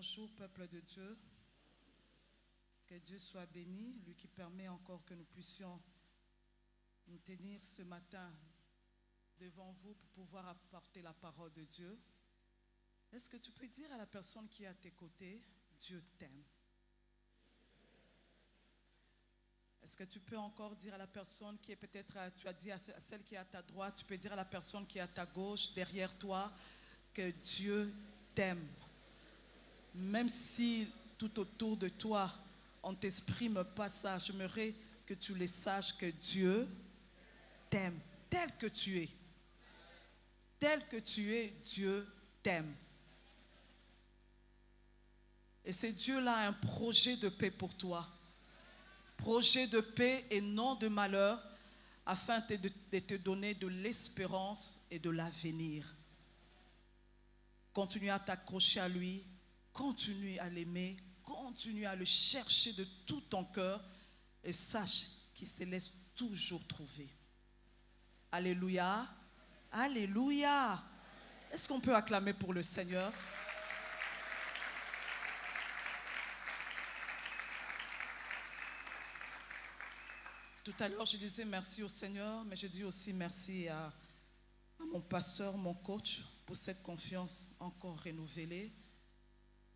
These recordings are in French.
Bonjour peuple de Dieu, que Dieu soit béni, lui qui permet encore que nous puissions nous tenir ce matin devant vous pour pouvoir apporter la parole de Dieu. Est-ce que tu peux dire à la personne qui est à tes côtés, Dieu t'aime? Est-ce que tu peux encore dire à la personne qui est peut-être, tu as dit à celle qui est à ta droite, tu peux dire à la personne qui est à ta gauche, derrière toi, que Dieu t'aime. Même si tout autour de toi, on ne t'exprime pas ça, j'aimerais que tu le saches que Dieu t'aime, tel que tu es. Tel que tu es, Dieu t'aime. Et ce Dieu-là a un projet de paix pour toi. Projet de paix et non de malheur, afin de te donner de l'espérance et de l'avenir. Continue à t'accrocher à lui, continue à l'aimer, continue à le chercher de tout ton cœur et sache qu'il se laisse toujours trouver. Alléluia, alléluia. Est-ce qu'on peut acclamer pour le Seigneur? Tout à l'heure, je disais merci au Seigneur, mais je dis aussi merci à mon pasteur, mon coach, pour cette confiance encore renouvelée.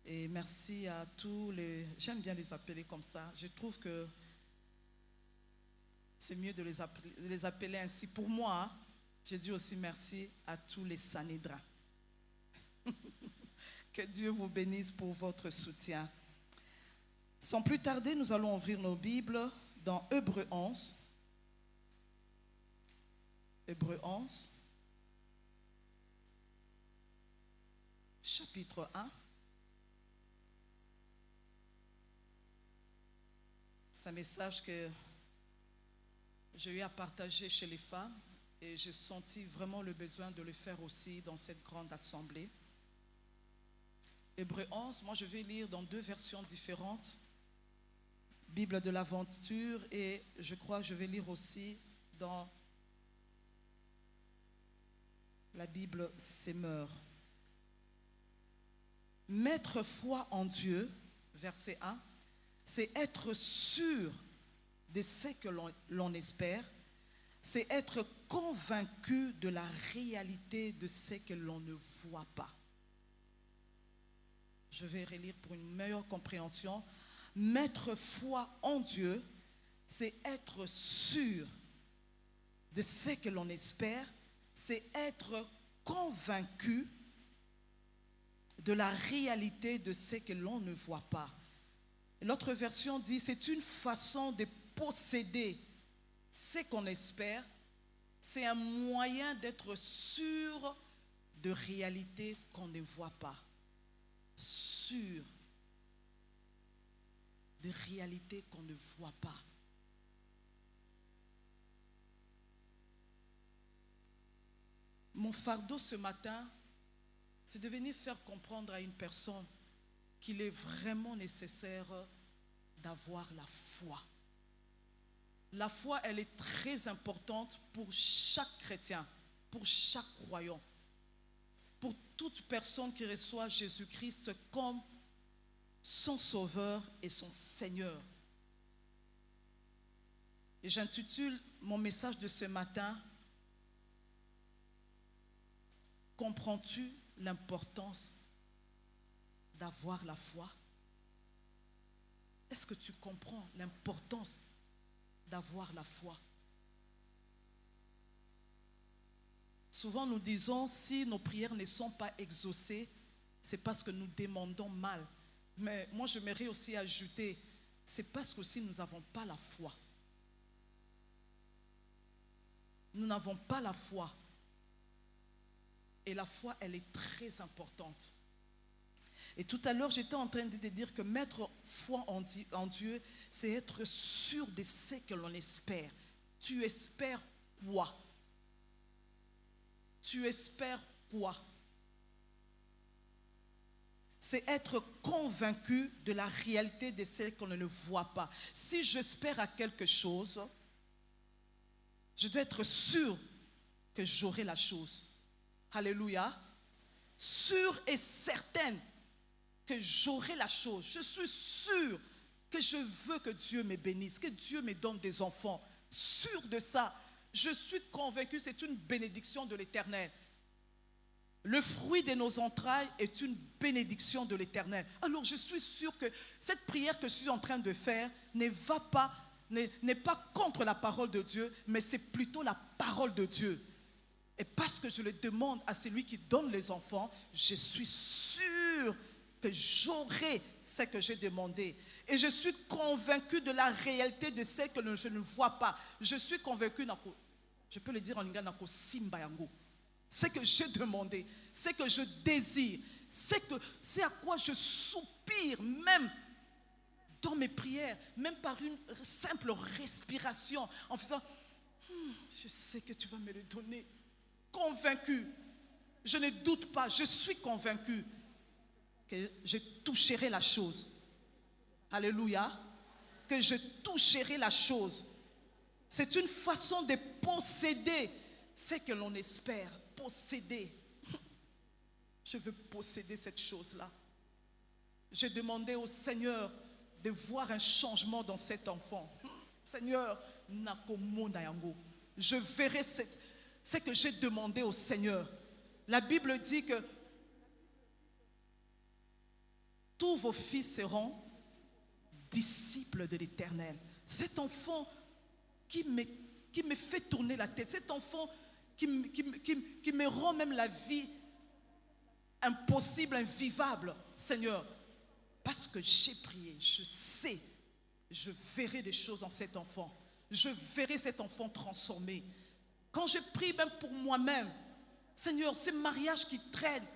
Et merci à tous les... J'aime bien les appeler comme ça. Je trouve que c'est mieux de les appeler ainsi. Pour moi, je dis aussi merci à tous les Sanhédrins. Que Dieu vous bénisse pour votre soutien. Sans plus tarder, nous allons ouvrir nos Bibles dans Hébreux 11. Hébreux 11. Chapitre 1. C'est un message que j'ai eu à partager chez les femmes et j'ai senti vraiment le besoin de le faire aussi dans cette grande assemblée. Hébreux 11, moi je vais lire dans deux versions différentes. Bible de l'aventure et je crois que je vais lire aussi dans la Bible Semeur. Mettre foi en Dieu, verset 1, c'est être sûr de ce que l'on espère, c'est être convaincu de la réalité de ce que l'on ne voit pas. Je vais relire pour une meilleure compréhension. Mettre foi en Dieu, c'est être sûr de ce que l'on espère, c'est être convaincu de la réalité de ce que l'on ne voit pas. L'autre version dit, c'est une façon de posséder ce qu'on espère, c'est un moyen d'être sûr de réalité qu'on ne voit pas. Sûr de réalité qu'on ne voit pas. Mon fardeau ce matin, c'est de venir faire comprendre à une personne qu'il est vraiment nécessaire d'avoir la foi. La foi, elle est très importante pour chaque chrétien, pour chaque croyant, pour toute personne qui reçoit Jésus-Christ comme son sauveur et son Seigneur. Et j'intitule mon message de ce matin, comprends-tu l'importance d'avoir la foi? Est-ce que tu comprends l'importance d'avoir la foi? Souvent nous disons, si nos prières ne sont pas exaucées, c'est parce que nous demandons mal. Mais moi j'aimerais aussi ajouter, c'est parce que aussi nous n'avons pas la foi. Nous n'avons pas la foi. Et la foi, elle est très importante. Et tout à l'heure, j'étais en train de dire que mettre foi en Dieu, c'est être sûr de ce que l'on espère. Tu espères quoi? Tu espères quoi? C'est être convaincu de la réalité de ce qu'on ne voit pas. Si j'espère à quelque chose, je dois être sûr que j'aurai la chose. Alléluia. Sûre et certaine que j'aurai la chose. Je suis sûr que je veux que Dieu me bénisse, que Dieu me donne des enfants. Sûr de ça. Je suis convaincu que c'est une bénédiction de l'Éternel. Le fruit de nos entrailles est une bénédiction de l'Éternel. Alors je suis sûr que cette prière que je suis en train de faire n'est pas contre la parole de Dieu, mais c'est plutôt la parole de Dieu. Et parce que je le demande à celui qui donne les enfants, je suis sûr que j'aurai ce que j'ai demandé. Et je suis convaincu de la réalité de ce que je ne vois pas. Je suis convaincu, je peux le dire en lingala, ce que j'ai demandé, ce que je désire, c'est à quoi je soupire, même dans mes prières, même par une simple respiration, en faisant je sais que tu vas me le donner. Convaincu, je ne doute pas, je suis convaincu que je toucherai la chose. Alléluia. Que je toucherai la chose. C'est une façon de posséder ce que l'on espère. Posséder. Je veux posséder cette chose-là. J'ai demandé au Seigneur de voir un changement dans cet enfant. Seigneur, je verrai ce que j'ai demandé au Seigneur. La Bible dit que tous vos fils seront disciples de l'Éternel. Cet enfant qui me fait tourner la tête, cet enfant qui me rend même la vie impossible, invivable, Seigneur, parce que j'ai prié, je sais, je verrai des choses dans cet enfant. Je verrai cet enfant transformé. Quand je prie même pour moi-même, Seigneur, ces mariages qui traînent,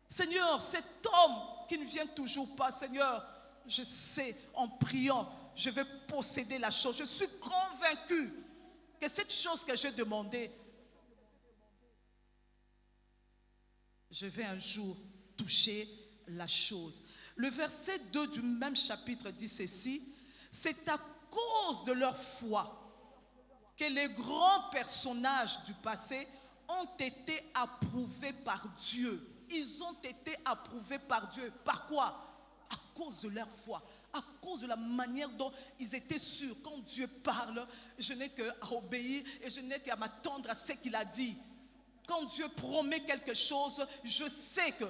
Seigneur, cet homme qui ne vient toujours pas, Seigneur, je sais, en priant, je vais posséder la chose. Je suis convaincu que cette chose que j'ai demandée, je vais un jour toucher la chose. Le verset 2 du même chapitre dit ceci: c'est à cause de leur foi que les grands personnages du passé ont été approuvés par Dieu. Ils ont été approuvés par Dieu. Par quoi? À cause de leur foi, à cause de la manière dont ils étaient sûrs. Quand Dieu parle, je n'ai qu'à obéir et je n'ai qu'à m'attendre à ce qu'il a dit. Quand Dieu promet quelque chose, je sais que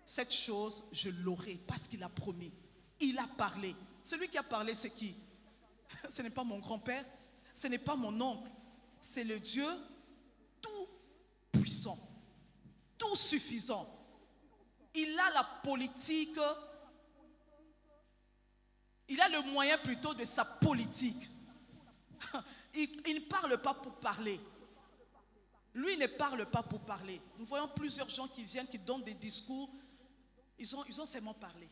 cette chose, je l'aurai parce qu'il a promis. Il a parlé. Celui qui a parlé, c'est qui? Ce n'est pas mon grand-père, ce n'est pas mon oncle, c'est le Dieu tout puissant, tout suffisant. Il a la politique, il a le moyen plutôt de sa politique. Il ne parle pas pour parler. Lui ne parle pas pour parler. Nous voyons plusieurs gens qui viennent, qui donnent des discours. Ils ont seulement parlé.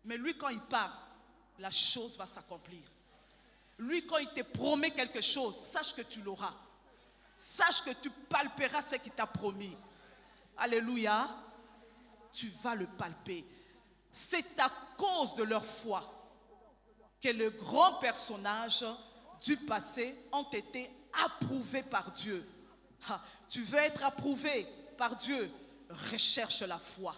Mais lui, quand il parle, la chose va s'accomplir. Lui, quand il te promet quelque chose, sache que tu l'auras. Sache que tu palperas ce qu'il t'a promis. Alléluia. Tu vas le palper. C'est à cause de leur foi que les grands personnages du passé ont été approuvés par Dieu. Tu veux être approuvé par Dieu, recherche la foi.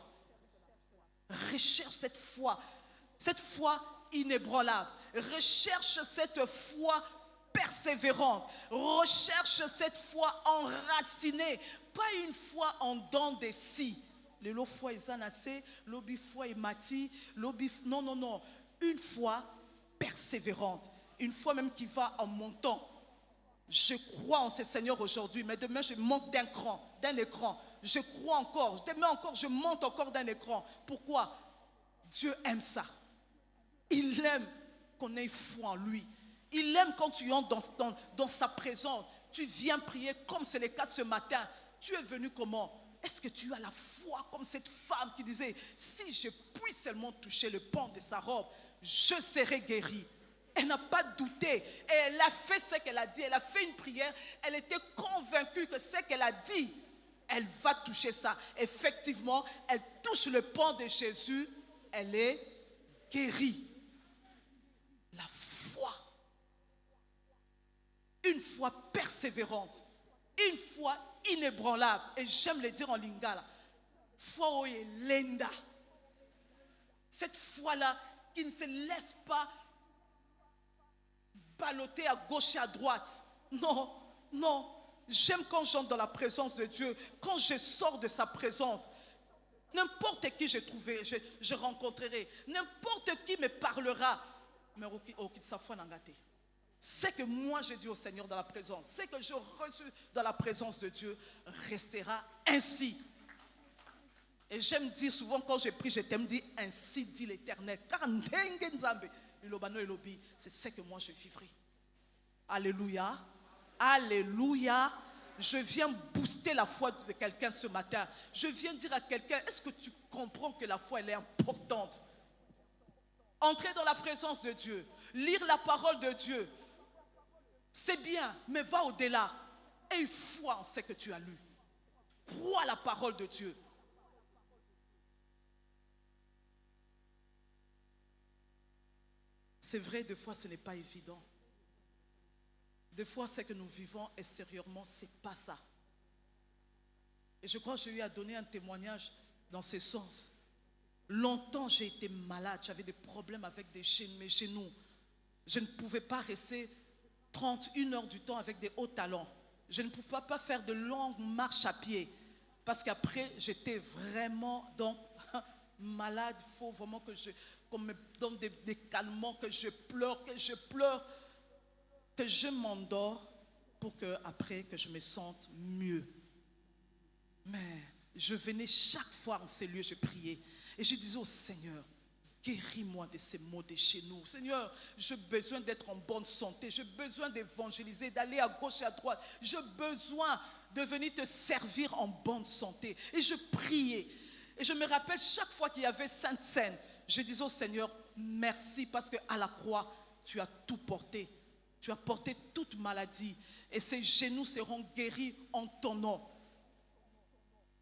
Recherche cette foi inébranlable. Recherche cette foi persévérante. Recherche cette foi enracinée. Pas une foi en dents de scie. Le lot foi est assez, l'obi foi est mati, non, non, non. Une foi persévérante. Une foi même qui va en montant. Je crois en ce Seigneur aujourd'hui, mais demain je monte d'un écran. Je crois encore, demain encore je monte encore d'un écran. Pourquoi? Dieu aime ça. Il aime qu'on ait foi en lui. Il aime quand tu entres dans sa présence. Tu viens prier comme c'est le cas ce matin. Tu es venu comment? Est-ce que tu as la foi comme cette femme qui disait, si je puis seulement toucher le pan de sa robe, je serai guérie. Elle n'a pas douté et elle a fait ce qu'elle a dit. Elle a fait une prière. Elle était convaincue que ce qu'elle a dit, elle va toucher ça. Effectivement, elle touche le pan de Jésus. Elle est guérie. La foi. Une foi persévérante. Une foi inébranlable. Et j'aime le dire en lingala. Foi oye lenda. Cette foi-là qui ne se laisse pas balloter à gauche et à droite. Non, non. J'aime quand j'entre dans la présence de Dieu, quand je sors de sa présence. N'importe qui je rencontrerai, n'importe qui me parlera, mais au quitte sa foi n'a gâté. C'est que moi j'ai dit au Seigneur dans la présence, c'est que je reçu dans la présence de Dieu restera ainsi. Et j'aime dire souvent quand je prie, je t'aime dire ainsi dit l'Éternel. C'est ce que moi je vivrai. Alléluia. Alléluia. Je viens booster la foi de quelqu'un ce matin. Je viens dire à quelqu'un, est-ce que tu comprends que la foi elle est importante? Entrer dans la présence de Dieu, lire la parole de Dieu, c'est bien, mais va au-delà. Aie foi en ce que tu as lu. Crois la parole de Dieu. C'est vrai, des fois ce n'est pas évident. Des fois, ce que nous vivons extérieurement, ce n'est pas ça. Et je crois que j'ai eu à donner un témoignage dans ce sens. Longtemps, j'ai été malade, j'avais des problèmes avec mes genoux. Je ne pouvais pas rester 31 heures du temps avec des hauts talons. Je ne pouvais pas faire de longues marches à pied. Parce qu'après, j'étais vraiment donc, malade. Il faut vraiment qu'on me donne des calmants, que je pleure, que je m'endors pour que après que je me sente mieux. Mais je venais chaque fois en ces lieux, je priais et je disais au Seigneur, guéris-moi de ces maux de chez nous. Seigneur, j'ai besoin d'être en bonne santé, j'ai besoin d'évangéliser, d'aller à gauche et à droite, j'ai besoin de venir te servir en bonne santé. Et je priais et je me rappelle chaque fois qu'il y avait Sainte Seine, je disais au Seigneur, merci parce qu'à la croix, tu as tout porté. Tu as porté toute maladie et ces genoux seront guéris en ton nom.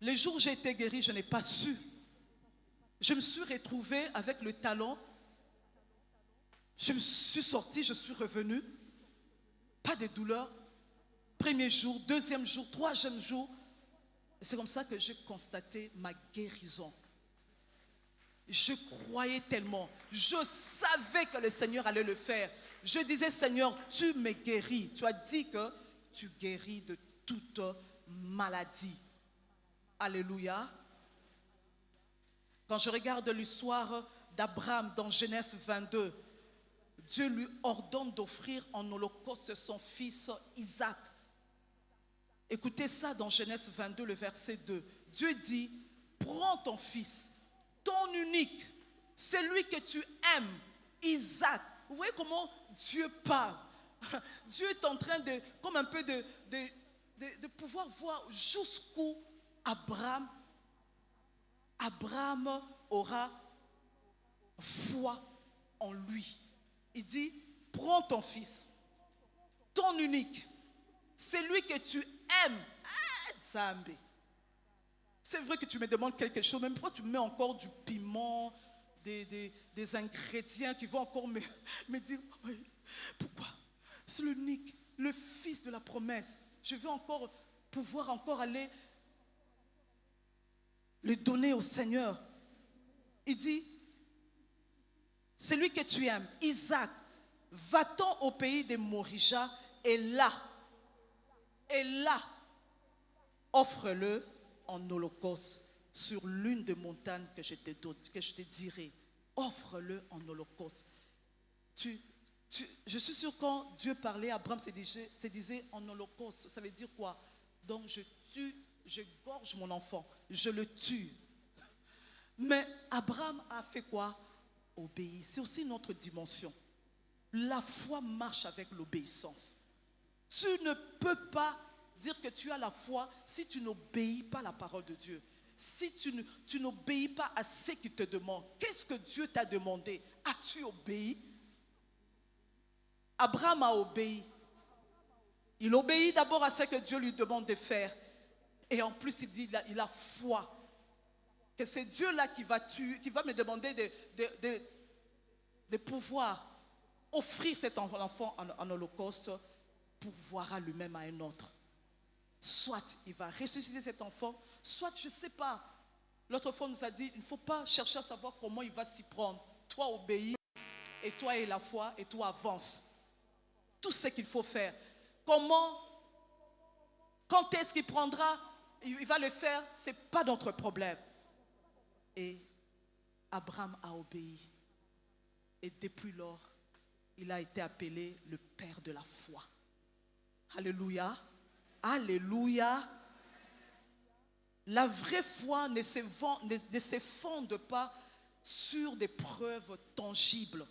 Les jours où j'ai été guéri, je n'ai pas su. Je me suis retrouvée avec le talon. Je me suis sortie, je suis revenue. Pas de douleur. Premier jour, deuxième jour, troisième jour. Et c'est comme ça que j'ai constaté ma guérison. Je croyais tellement. Je savais que le Seigneur allait le faire. Je disais, Seigneur, tu me guéris. Tu as dit que tu guéris de toute maladie. Alléluia. Quand je regarde l'histoire d'Abraham dans Genèse 22, Dieu lui ordonne d'offrir en holocauste son fils Isaac. Écoutez ça dans Genèse 22, le verset 2. Dieu dit, prends ton fils, ton unique, celui que tu aimes, Isaac. Vous voyez comment Dieu parle. Dieu est en train de, comme un peu de pouvoir voir jusqu'où Abraham aura foi en lui. Il dit, prends ton fils, ton unique, celui que tu aimes. Zambé. C'est vrai que tu me demandes quelque chose, mais pourquoi tu mets encore du piment, des ingrédients qui vont encore me dire, pourquoi? C'est l'unique, le fils de la promesse. Je veux encore pouvoir encore aller le donner au Seigneur. Il dit, celui que tu aimes, Isaac, va-t'en au pays de Morija et là, offre-le en holocauste sur l'une des montagnes que je te dirai. Offre-le en holocauste. Je suis sûr quand Dieu parlait à Abraham, se disait en holocauste. Ça veut dire quoi? Donc je gorge mon enfant, je le tue. Mais Abraham a fait quoi? Obéir. C'est aussi notre dimension. La foi marche avec l'obéissance. Tu ne peux pas dire que tu as la foi si tu n'obéis pas à la parole de Dieu. Si tu n'obéis pas à ce qu'il te demande. Qu'est-ce que Dieu t'a demandé? As-tu obéi? Abraham a obéi. Il obéit d'abord à ce que Dieu lui demande de faire. Et en plus, il dit il a foi. Que c'est Dieu-là qui va me demander de pouvoir offrir cet enfant en holocauste pour voir à lui-même à un autre. Soit il va ressusciter cet enfant, soit je ne sais pas. L'autre fois, on nous a dit, il ne faut pas chercher à savoir comment il va s'y prendre. Toi, obéis, et toi, aie la foi, et toi, avance. Tout ce qu'il faut faire. Comment, quand est-ce qu'il prendra, il va le faire, ce n'est pas notre problème. Et Abraham a obéi. Et depuis lors, il a été appelé le père de la foi. Alléluia. Alléluia. La vraie foi ne se fonde pas sur des preuves tangibles.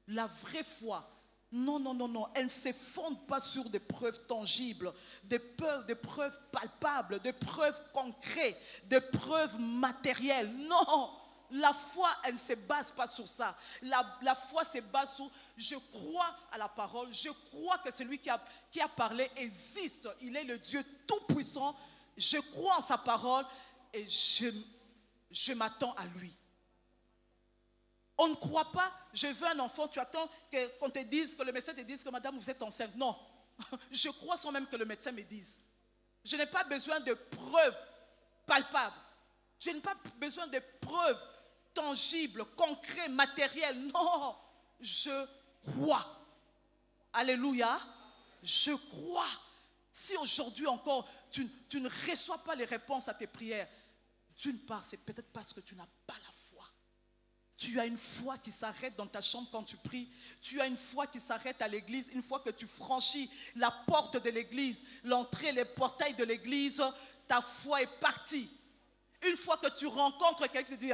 La vraie foi, non, elle ne se fonde pas sur des preuves tangibles, des preuves palpables, des preuves concrètes, des preuves matérielles. Non, la foi, elle ne se base pas sur ça. La foi se base sur, je crois à la parole, je crois que celui qui a parlé existe. Il est le Dieu tout-puissant. Je crois en sa parole et je m'attends à lui. On ne croit pas, je veux un enfant, tu attends qu'on te dise, que le médecin te dise que madame, vous êtes enceinte. Non, je crois sans même que le médecin me dise. Je n'ai pas besoin de preuves palpables. Je n'ai pas besoin de preuves tangibles, concrètes, matérielles. Non, je crois. Alléluia. Je crois. Si aujourd'hui encore, tu ne reçois pas les réponses à tes prières, d'une part, c'est peut-être parce que tu n'as pas la foi. Tu as une foi qui s'arrête dans ta chambre quand tu pries. Tu as une foi qui s'arrête à l'église. Une fois que tu franchis la porte de l'église, l'entrée, les portails de l'église, ta foi est partie. Une fois que tu rencontres quelqu'un qui te dit,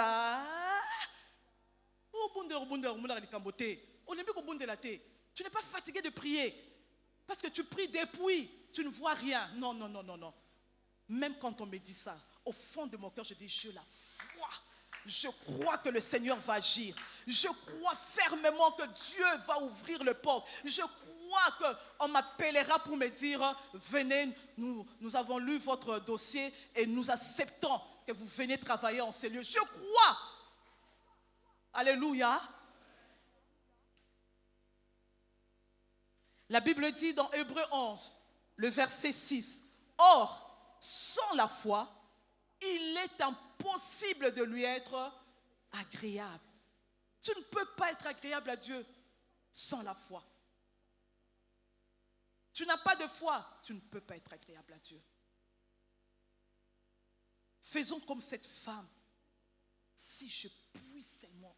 tu n'es pas fatigué de prier. Parce que tu pries depuis, tu ne vois rien. Non. Même quand on me dit ça, au fond de mon cœur, je dis, je la foi. Je crois que le Seigneur va agir. Je crois fermement que Dieu va ouvrir le porte. Je crois qu'on m'appellera pour me dire, venez, nous avons lu votre dossier et nous acceptons que vous venez travailler en ces lieux. Je crois. Alléluia. La Bible dit dans Hébreux 11, le verset 6, « Or, sans la foi, il est impossible de lui être agréable. » Tu ne peux pas être agréable à Dieu sans la foi. Tu n'as pas de foi, tu ne peux pas être agréable à Dieu. Faisons comme cette femme. Si je puis seulement.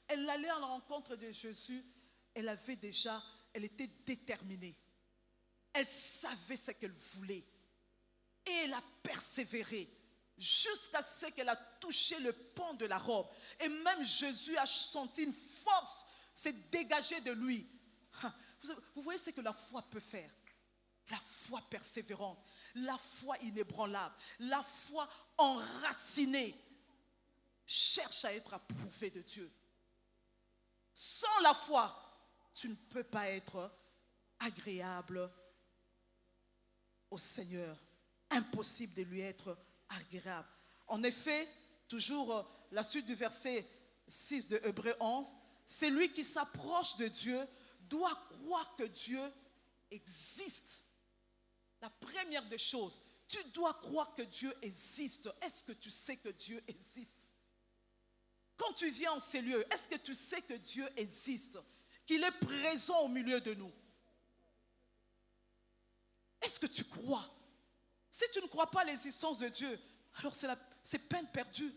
Elle allait à la rencontre de Jésus, elle était déterminée. Elle savait ce qu'elle voulait. Et elle a persévéré jusqu'à ce qu'elle a touché le pan de la robe. Et même Jésus a senti une force se dégager de lui. Vous voyez ce que la foi peut faire? La foi persévérante, la foi inébranlable, la foi enracinée cherche à être approuvée de Dieu. Sans la foi, tu ne peux pas être agréable au Seigneur. Impossible de lui être agréable. En effet, toujours la suite du verset 6 de Hébreux 11, celui qui s'approche de Dieu doit croire que Dieu existe. La première des choses, tu dois croire que Dieu existe. Est-ce que tu sais que Dieu existe? Quand tu viens en ces lieux, est-ce que tu sais que Dieu existe? Qu'il est présent au milieu de nous? Est-ce que tu crois? Si tu ne crois pas à l'existence de Dieu, alors c'est peine perdue.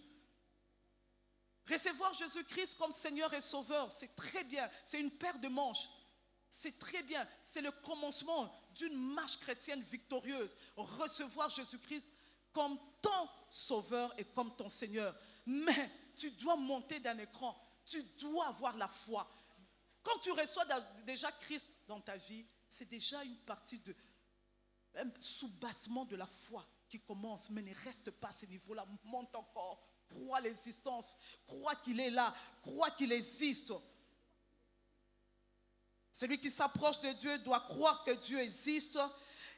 Recevoir Jésus-Christ comme Seigneur et Sauveur, c'est très bien. C'est une paire de manches. C'est très bien. C'est le commencement d'une marche chrétienne victorieuse. Recevoir Jésus-Christ comme ton Sauveur et comme ton Seigneur. Mais tu dois monter d'un écran. Tu dois avoir la foi. Quand tu reçois déjà Christ dans ta vie, c'est déjà une partie de un soubassement de la foi qui commence, mais ne reste pas à ce niveau-là. Monte encore. Crois l'existence. Crois qu'il est là. Crois qu'il existe. Celui qui s'approche de Dieu doit croire que Dieu existe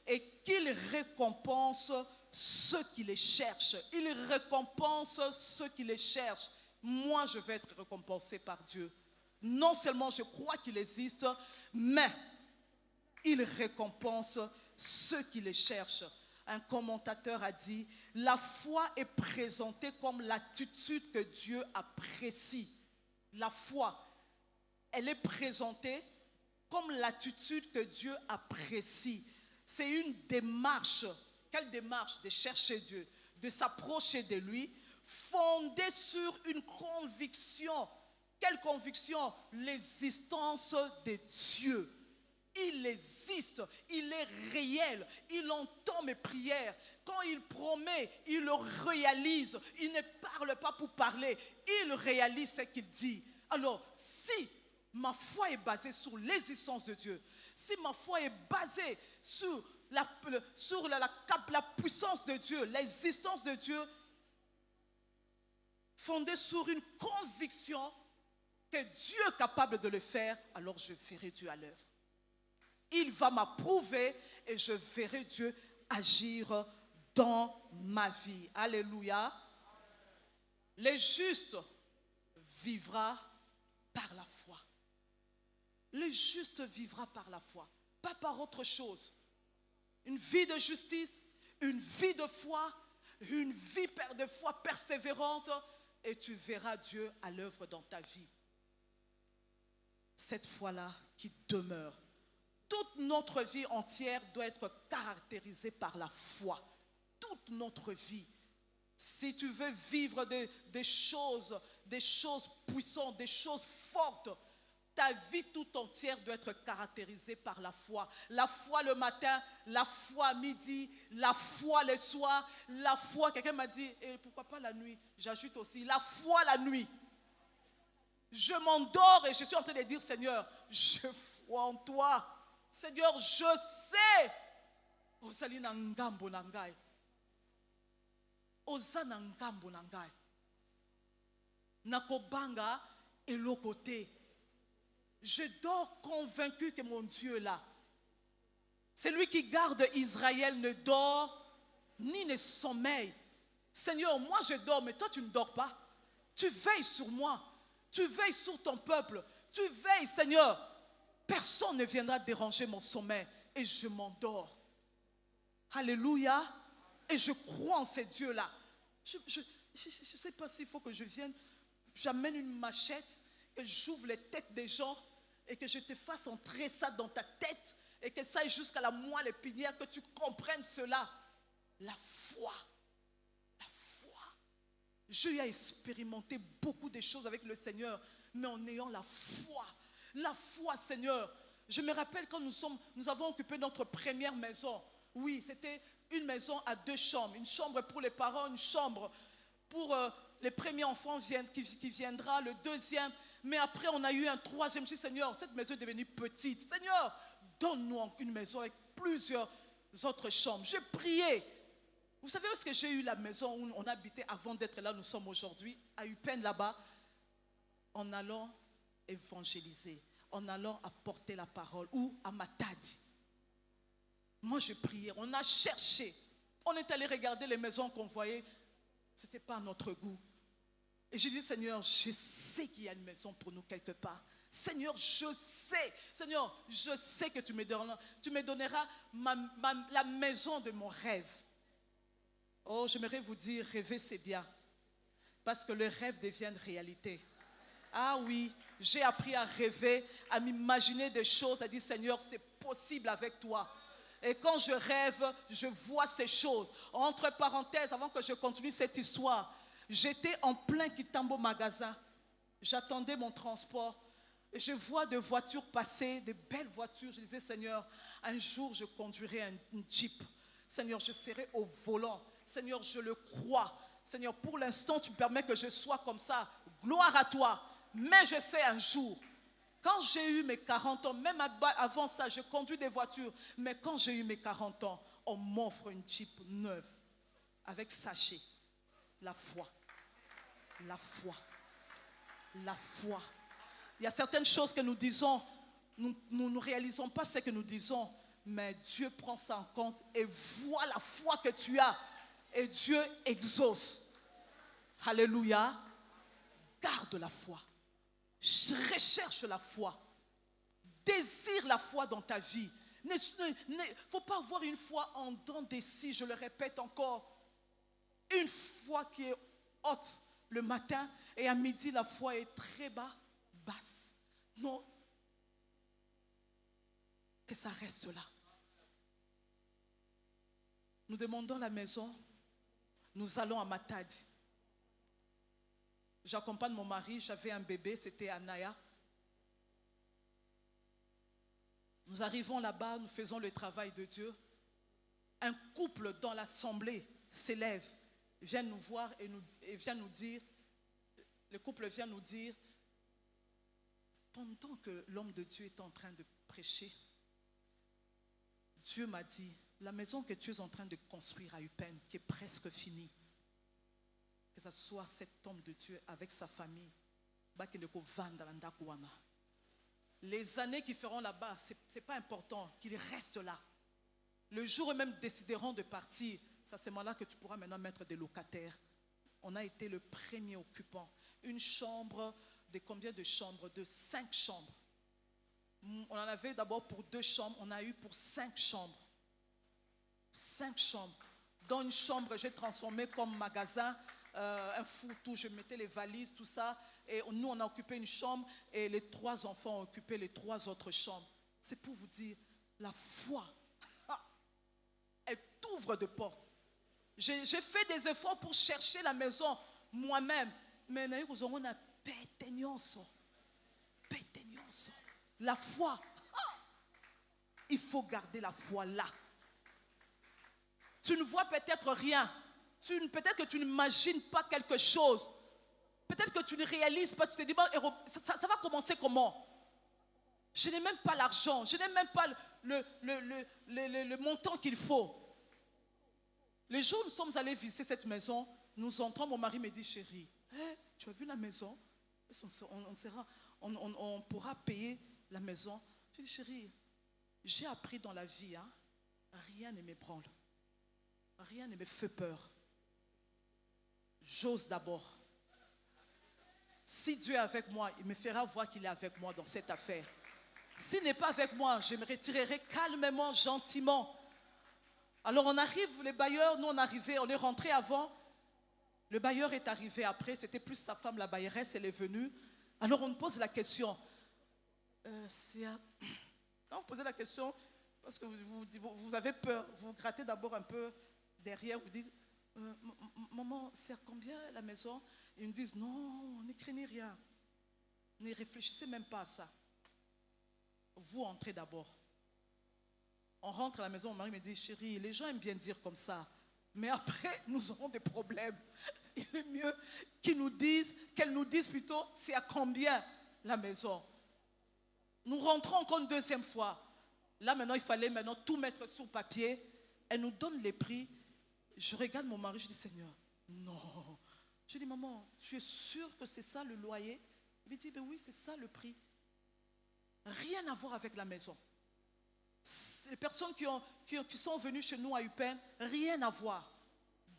et qu'il récompense ceux qui les cherchent. Il récompense ceux qui les cherchent. Moi, je vais être récompensé par Dieu. Non seulement je crois qu'il existe, mais il récompense ceux qui les cherchent. un commentateur a dit, la foi est présentée comme l'attitude que Dieu apprécie. La foi, elle est présentée comme l'attitude que Dieu apprécie. C'est une démarche. Quelle démarche? De chercher Dieu, de s'approcher de lui, fondée sur une conviction. Quelle conviction? L'existence de Dieu. Il existe, il est réel, il entend mes prières. Quand il promet, il le réalise. Il ne parle pas pour parler, il réalise ce qu'il dit. Alors, si ma foi est basée sur l'existence de Dieu, si ma foi est basée sur la puissance de Dieu, l'existence de Dieu, fondée sur une conviction que Dieu est capable de le faire, alors je verrai Dieu à l'œuvre. Il va m'approuver et je verrai Dieu agir dans ma vie. Alléluia. Le juste vivra par la foi. Le juste vivra par la foi, pas par autre chose. Une vie de justice, une vie de foi, une vie de foi persévérante, et tu verras Dieu à l'œuvre dans ta vie. Cette foi-là qui demeure. Toute notre vie entière doit être caractérisée par la foi. Toute notre vie. Si tu veux vivre des choses puissantes, des choses fortes, ta vie toute entière doit être caractérisée par la foi. La foi le matin, la foi à midi, la foi le soir, la foi, quelqu'un m'a dit, et pourquoi pas la nuit? J'ajoute aussi, la foi la nuit. Je m'endors et je suis en train de dire, Seigneur, je foi en toi. Seigneur, je sais. Ozali na ngambo na ngai. Oza na ngambo na ngai. Nakobanga eloko te. Je dors convaincu que mon Dieu est là. Celui qui garde Israël ne dort ni ne sommeille. Seigneur, moi je dors, mais toi tu ne dors pas. Tu veilles sur moi. Tu veilles sur ton peuple. Tu veilles, Seigneur. Personne ne viendra déranger mon sommeil et je m'endors. Alléluia. Et je crois en ces dieux-là. Je ne sais pas s'il faut que je vienne, j'amène une machette, que j'ouvre les têtes des gens et que je te fasse entrer ça dans ta tête et que ça aille jusqu'à la moelle épinière, que tu comprennes cela. La foi. La foi. Je ai expérimenté beaucoup de choses avec le Seigneur, mais en ayant la foi. La foi, Seigneur. Je me rappelle quand nous avons occupé notre première maison. Oui, c'était une maison à 2 chambres. Une chambre pour les parents, une chambre pour les premiers enfants qui viendra, le deuxième. Mais après, on a eu un troisième. Je dis, Seigneur, cette maison est devenue petite. Seigneur, donne-nous une maison avec plusieurs autres chambres. Je priais. Vous savez où est-ce que j'ai eu la maison où on habitait avant d'être là où nous sommes aujourd'hui? À Upen, là-bas, en allant évangéliser, en allant apporter la parole, ou à Matadi. Moi je priais, on a cherché, on est allé regarder les maisons qu'on voyait, ce n'était pas à notre goût. Et j'ai dit, Seigneur, je sais qu'il y a une maison pour nous quelque part. Seigneur, je sais que tu me donneras la maison de mon rêve. Oh, j'aimerais vous dire, rêver c'est bien, parce que le rêve devient réalité. Ah oui, j'ai appris à rêver, à m'imaginer des choses, à dire, Seigneur, c'est possible avec toi. Et quand je rêve, je vois ces choses. Entre parenthèses, avant que je continue cette histoire, j'étais en plein Kitambo magasin. J'attendais mon transport. Et je vois des voitures passer, des belles voitures. Je disais, Seigneur, un jour je conduirai un Jeep. Seigneur, je serai au volant. Seigneur, je le crois. Seigneur, pour l'instant, tu permets que je sois comme ça. Gloire à toi. Mais je sais un jour, quand j'ai eu mes 40 ans, même avant ça, je conduis des voitures. Mais quand j'ai eu mes 40 ans, on m'offre une Jeep neuve avec sachet. La foi. La foi. La foi. Il y a certaines choses que nous disons, nous ne réalisons pas ce que nous disons, mais Dieu prend ça en compte et voit la foi que tu as. Et Dieu exauce. Alléluia. Garde la foi. Recherche la foi. Désire la foi dans ta vie. Il ne faut pas avoir une foi en dents des scies, je le répète encore. Une foi qui est haute le matin et à midi, la foi est très basse. Non. Que ça reste là. Nous demandons la maison, nous allons à Matadi. J'accompagne mon mari, j'avais un bébé, c'était Anaya. Nous arrivons là-bas, nous faisons le travail de Dieu. Un couple dans l'assemblée s'élève, vient nous voir et vient nous dire, le couple vient nous dire, pendant que l'homme de Dieu est en train de prêcher, Dieu m'a dit, la maison que tu es en train de construire à Eupen, qui est presque finie, que ce soit cet homme de Dieu avec sa famille, les années qu'ils feront là-bas, ce n'est pas important, qu'ils restent là. Le jour où même décideront de partir, c'est à ce moment-là que tu pourras maintenant mettre des locataires. On a été le premier occupant. Une chambre, de combien de chambres? De 5 chambres. On en avait d'abord pour 2 chambres, on a eu pour 5 chambres. 5 chambres. Dans une chambre, j'ai transformé comme magasin, un fourre-tout, je mettais les valises, tout ça. Et nous, on a occupé une chambre et les 3 enfants ont occupé les 3 autres chambres. C'est pour vous dire, la foi, elle t'ouvre de portes. J'ai fait des efforts pour chercher la maison moi-même. Mais on a la foi, il faut garder la foi là. Tu ne vois peut-être rien. Peut-être que tu n'imagines pas quelque chose. Peut-être que tu ne réalises pas. Tu te dis, bon, ça va commencer comment? Je n'ai même pas l'argent. Je n'ai même pas le montant qu'il faut. Les jours où nous sommes allés visiter cette maison, nous entrons, mon mari me dit, chérie, tu as vu la maison? On pourra payer la maison. Je dis, chérie, j'ai appris dans la vie, rien ne m'ébranle. Rien ne me fait peur. J'ose d'abord. Si Dieu est avec moi, il me fera voir qu'il est avec moi dans cette affaire. S'il n'est pas avec moi, je me retirerai calmement, gentiment. Alors on arrive, les bailleurs, nous on est rentrés avant. Le bailleur est arrivé après, c'était plus sa femme, la bailleresse, elle est venue. Alors on nous pose la question. Quand vous posez la question, parce que vous avez peur, vous grattez d'abord un peu derrière, vous dites, maman, c'est à combien la maison? Ils me disent, non, ne craignez rien. Ne réfléchissez même pas à ça. Vous entrez d'abord. On rentre à la maison, mon mari me dit, chérie, les gens aiment bien dire comme ça. Mais après, nous aurons des problèmes. Il est mieux qu'elles nous disent plutôt, c'est à combien la maison? Nous rentrons encore une deuxième fois. Là, maintenant, il fallait tout mettre sur papier. Elle nous donne les prix. Je regarde mon mari, je dis, Seigneur, non. Je dis, maman, tu es sûre que c'est ça le loyer? Il me dit, ben oui, c'est ça le prix. Rien à voir avec la maison. Les personnes qui sont venues chez nous à Eupen, rien à voir.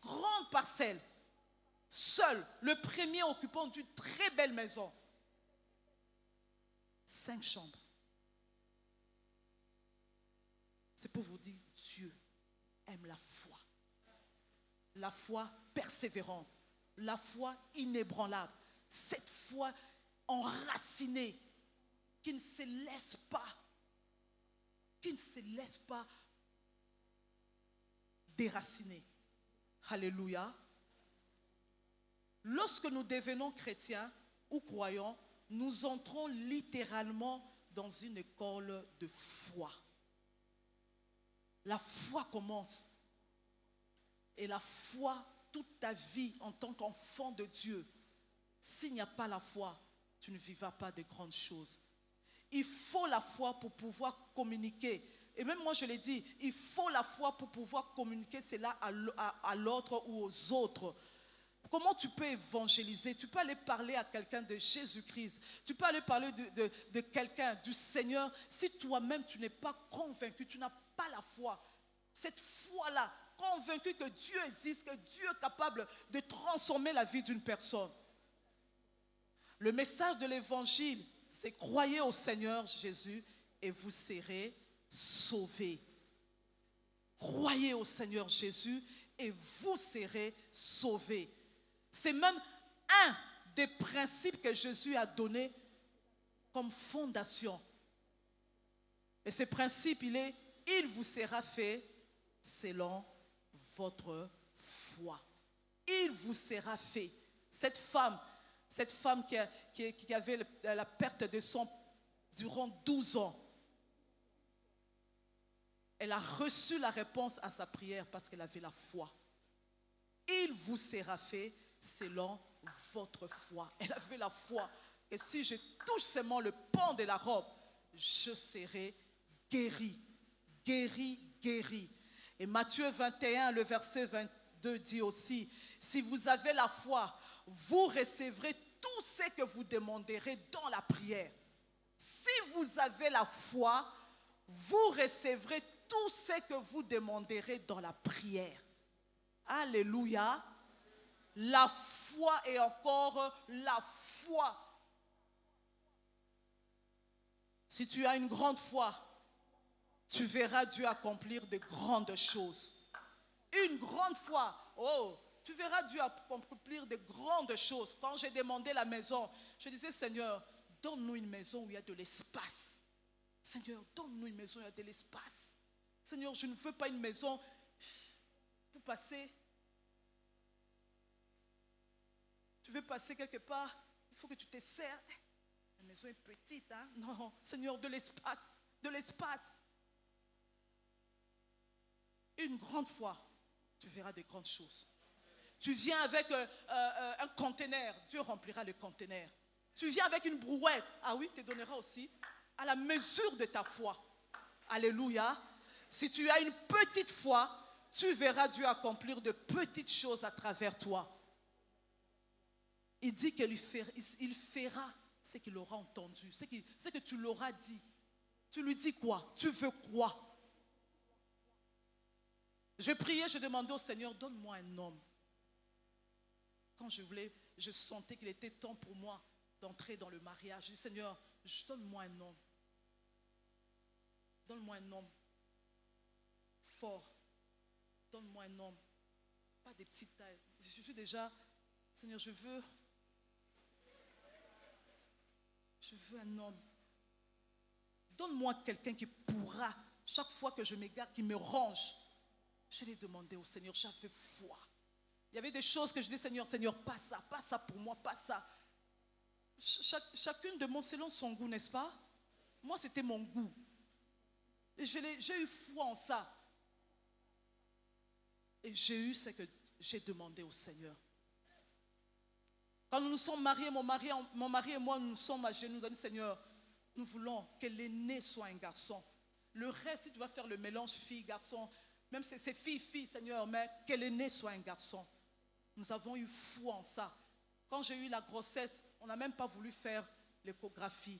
Grande parcelle. Seul, le premier occupant d'une très belle maison. 5 chambres. C'est pour vous dire, Dieu aime la foi. La foi persévérante. La foi inébranlable. Cette foi enracinée qui ne se laisse pas déraciner. Alléluia. Lorsque nous devenons chrétiens ou croyants, nous entrons littéralement dans une école de foi. La foi commence. Et la foi, toute ta vie en tant qu'enfant de Dieu, s'il n'y a pas la foi, tu ne vivras pas de grandes choses. Il faut la foi pour pouvoir communiquer. Et même moi je l'ai dit, il faut la foi pour pouvoir communiquer cela à l'autre ou aux autres. Comment tu peux évangéliser? Tu peux aller parler à quelqu'un de Jésus-Christ. Tu peux aller parler de quelqu'un, du Seigneur. Si toi-même tu n'es pas convaincu, tu n'as pas la foi. Cette foi-là, convaincu que Dieu existe, que Dieu est capable de transformer la vie d'une personne. Le message de l'évangile, c'est croyez au Seigneur Jésus et vous serez sauvés. Croyez au Seigneur Jésus et vous serez sauvés. C'est même un des principes que Jésus a donné comme fondation. Et ce principe, il vous sera fait selon votre foi. Il vous sera fait. Cette femme qui avait la perte de sang durant 12 ans, elle a reçu la réponse à sa prière parce qu'elle avait la foi. Il vous sera fait selon votre foi. Elle avait la foi que si je touche seulement le pan de la robe, je serai guéri, guéri, guéri. Et Matthieu 21, le verset 22 dit aussi, si vous avez la foi, vous recevrez tout ce que vous demanderez dans la prière. Si vous avez la foi, vous recevrez tout ce que vous demanderez dans la prière. Alléluia. La foi et encore la foi. Si tu as une grande foi, tu verras Dieu accomplir de grandes choses. Une grande foi. Oh, tu verras Dieu accomplir de grandes choses. Quand j'ai demandé la maison, je disais, Seigneur, donne-nous une maison où il y a de l'espace. Seigneur, donne-nous une maison où il y a de l'espace. Seigneur, je ne veux pas une maison pour passer. Tu veux passer quelque part, il faut que tu te serres. La maison est petite, hein? Non, Seigneur, de l'espace, de l'espace. Une grande foi, tu verras de grandes choses. Tu viens avec un conteneur, Dieu remplira le conteneur. Tu viens avec une brouette, ah oui, il te donnera aussi à la mesure de ta foi. Alléluia. Si tu as une petite foi, tu verras Dieu accomplir de petites choses à travers toi. Il dit qu'il fera ce qu'il aura entendu, ce que tu l'auras dit. Tu lui dis quoi? Tu veux quoi? Je priais, je demandais au Seigneur, donne-moi un homme. Quand je sentais qu'il était temps pour moi d'entrer dans le mariage. Je dis, Seigneur, donne-moi un homme. Donne-moi un homme fort. Donne-moi un homme. Pas des petites tailles. Je suis déjà, Seigneur, je veux un homme. Donne-moi quelqu'un qui pourra, chaque fois que je m'égare, qui me range. Je l'ai demandé au Seigneur, j'avais foi. Il y avait des choses que je dis, Seigneur, pas ça pour moi, pas ça. Chacune de moi selon son goût, n'est-ce pas? Moi, c'était mon goût. Et j'ai eu foi en ça. Et j'ai eu ce que j'ai demandé au Seigneur. Quand nous nous sommes mariés, mon mari et moi, nous nous sommes à genoux, nous avons dit, Seigneur, nous voulons que l'aîné soit un garçon. Le reste, si tu vas faire le mélange fille-garçon, même si c'est fille-fille, Seigneur, mais que l'aîné soit un garçon. Nous avons eu foi en ça. Quand j'ai eu la grossesse, on n'a même pas voulu faire l'échographie.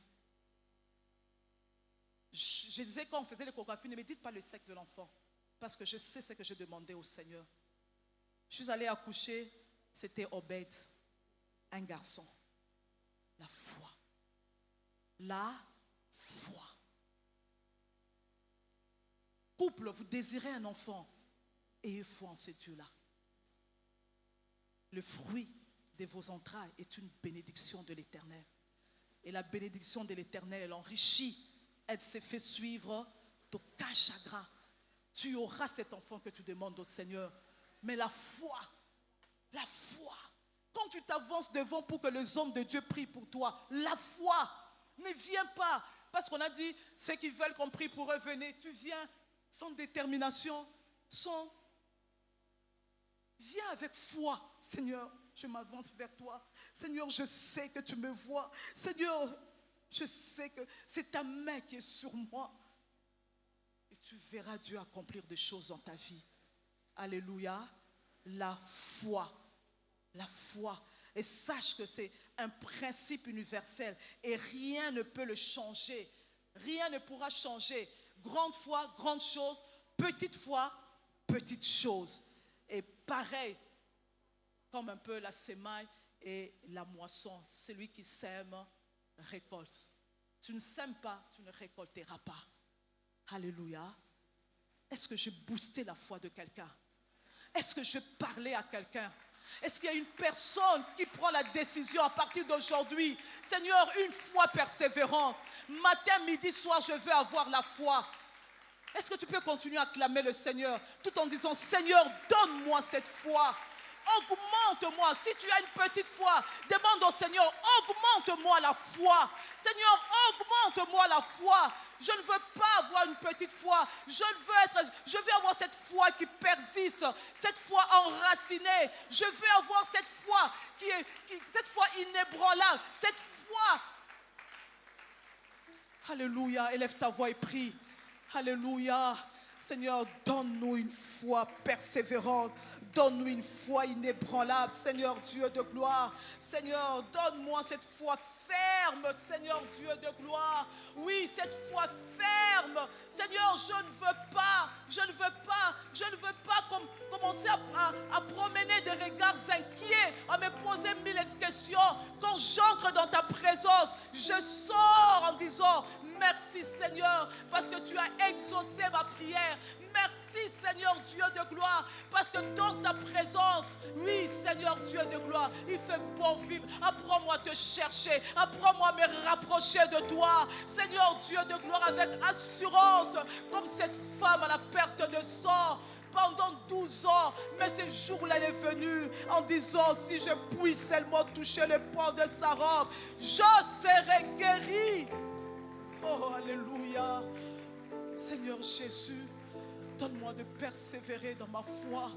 Je disais quand on faisait l'échographie, ne me dites pas le sexe de l'enfant, parce que je sais ce que j'ai demandé au Seigneur. Je suis allée accoucher, c'était Obed, un garçon. La foi. La foi. Couple, vous désirez un enfant, ayez foi en ce Dieu-là. Le fruit de vos entrailles est une bénédiction de l'Éternel. Et la bénédiction de l'Éternel, elle enrichit, elle se fait suivre d'aucun chagrin. Tu auras cet enfant que tu demandes au Seigneur. Mais la foi, quand tu t'avances devant pour que les hommes de Dieu prient pour toi, la foi ne vient pas. Parce qu'on a dit, ceux qui veulent qu'on prie pour eux, venez. Tu viens sans détermination, viens avec foi. Seigneur, je m'avance vers toi. Seigneur, je sais que tu me vois. Seigneur, je sais que c'est ta main qui est sur moi. Et tu verras Dieu accomplir des choses dans ta vie. Alléluia. La foi. La foi. Et sache que c'est un principe universel. Et rien ne peut le changer. Rien ne pourra changer. Grande foi, grande chose. Petite foi, petite chose. Et pareil, comme un peu la semaille et la moisson. Celui qui sème récolte. Tu ne sèmes pas, tu ne récolteras pas. Alléluia. Est-ce que j'ai boosté la foi de quelqu'un? Est-ce que je parlais à quelqu'un? Est-ce qu'il y a une personne qui prend la décision à partir d'aujourd'hui? Seigneur, une foi persévérante. Matin, midi, soir, je veux avoir la foi. Est-ce que tu peux continuer à clamer le Seigneur tout en disant, Seigneur, donne-moi cette foi. Augmente-moi. Si tu as une petite foi, demande au Seigneur, augmente-moi la foi. Seigneur, augmente-moi la foi. Je ne veux pas avoir une petite foi. Je veux avoir cette foi qui persiste, cette foi enracinée. Je veux avoir cette foi cette foi inébranlable, cette foi. Alléluia. Élève ta voix et prie. Alléluia. Seigneur, donne-nous une foi persévérante. Donne-nous une foi inébranlable. Seigneur Dieu de gloire. Seigneur, donne-moi cette foi ferme. Seigneur Dieu de gloire. Oui, cette foi ferme. Seigneur, je ne veux pas commencer à promener des regards inquiets, à me poser mille questions. Quand j'entre dans ta présence, je sors en disant, merci Seigneur, parce que tu as exaucé ma prière. Merci Seigneur Dieu de gloire, parce que dans ta présence, oui Seigneur Dieu de gloire, il fait bon vivre. Apprends-moi à te chercher, apprends-moi à me rapprocher de toi, Seigneur Dieu de gloire, avec assurance, comme cette femme à la perte de sang. Pendant 12 ans, mais ce jour-là elle est venue en disant, si je puis seulement toucher le pan de sa robe, je serai guéri. Oh, alléluia. Seigneur Jésus, donne-moi de persévérer dans ma foi.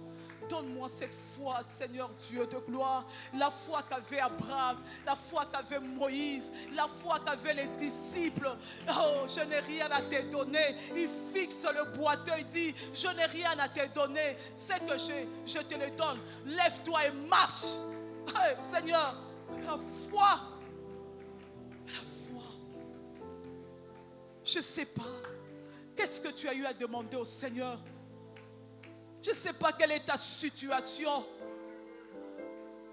Donne-moi cette foi, Seigneur Dieu de gloire. La foi qu'avait Abraham, la foi qu'avait Moïse, la foi qu'avaient les disciples. Oh, je n'ai rien à te donner. Il fixe le boiteux, il dit, je n'ai rien à te donner. C'est que je te le donne. Lève-toi et marche. Hey, Seigneur, la foi. Je ne sais pas. Qu'est-ce que tu as eu à demander au Seigneur? Je ne sais pas quelle est ta situation.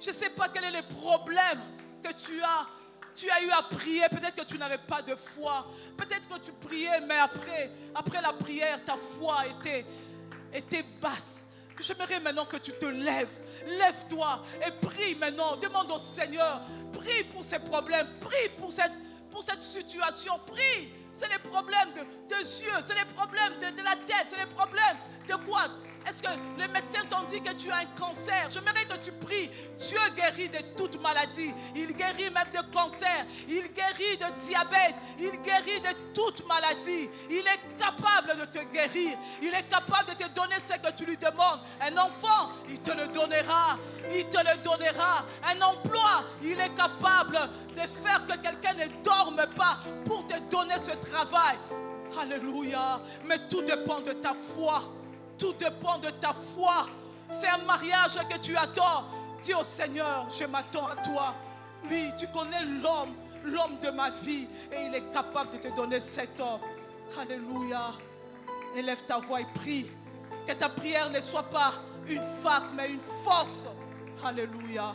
Je ne sais pas quel est le problème que tu as eu à prier. Peut-être que tu n'avais pas de foi. Peut-être que tu priais, mais après la prière, ta foi était basse. J'aimerais maintenant que tu te lèves. Lève-toi et prie maintenant. Demande au Seigneur. Prie pour ces problèmes. Prie pour cette situation. Prie. C'est les problèmes de yeux, c'est les problèmes de la tête, c'est les problèmes de quoi? Est-ce que les médecins t'ont dit que tu as un cancer? J'aimerais que tu pries. Dieu guérit de toute maladie. Il guérit même de cancer. Il guérit de diabète. Il guérit de toute maladie. Il est capable de te guérir. Il est capable de te donner ce que tu lui demandes. Un enfant, il te le donnera. Il te le donnera. Un emploi, il est capable de faire que quelqu'un ne dorme pas pour te donner ce travail. Alléluia. Mais tout dépend de ta foi. Tout dépend de ta foi. C'est un mariage que tu attends. Dis au Seigneur, je m'attends à toi. Oui, tu connais l'homme de ma vie. Et il est capable de te donner cet homme. Alléluia. Élève ta voix et prie. Que ta prière ne soit pas une farce, mais une force. Alléluia.